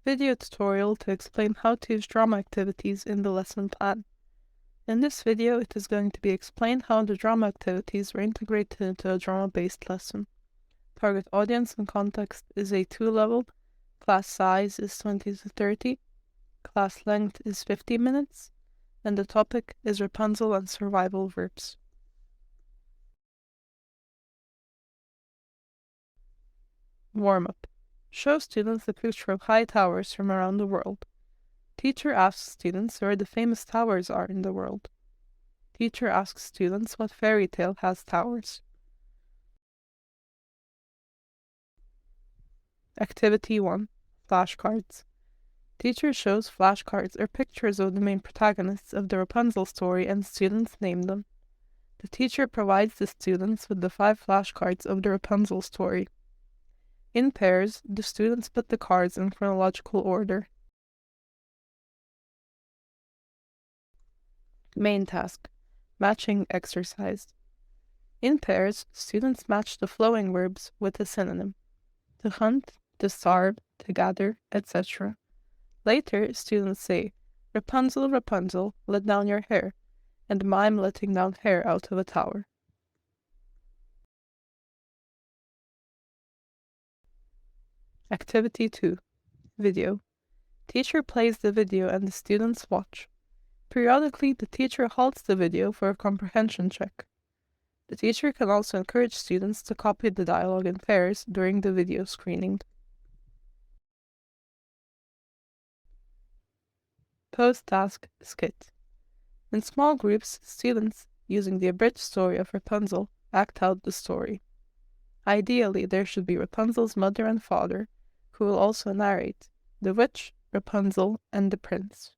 video tutorial to explain how to use drama activities in the lesson plan. In this video, it is going to be explained how the drama activities were integrated into a drama-based lesson. Target audience and context is a 2-level, class size is 20 to 30, class length is 50 minutes, and the topic is Rapunzel and survival verbs. Warm-up. Show students a picture of high towers from around the world. Teacher asks students where the famous towers are in the world. Teacher asks students what fairy tale has towers. Activity 1. Flashcards. Teacher shows flashcards or pictures of the main protagonists of the Rapunzel story and students name them. The teacher provides the students with the 5 flashcards of the Rapunzel story. In pairs, the students put the cards in chronological order. Main task. Matching exercise. In pairs, students match the flowing verbs with a synonym. To hunt, to starve, to gather, etc. Later, students say, Rapunzel, Rapunzel, let down your hair, and mime letting down hair out of a tower. Activity 2. Video. Teacher plays the video and the students watch. Periodically, the teacher halts the video for a comprehension check. The teacher can also encourage students to copy the dialogue in pairs during the video screening. Post-task skit. In small groups, students, using the abridged story of Rapunzel, act out the story. Ideally, there should be Rapunzel's mother and father, who will also narrate, the witch, Rapunzel, and the prince.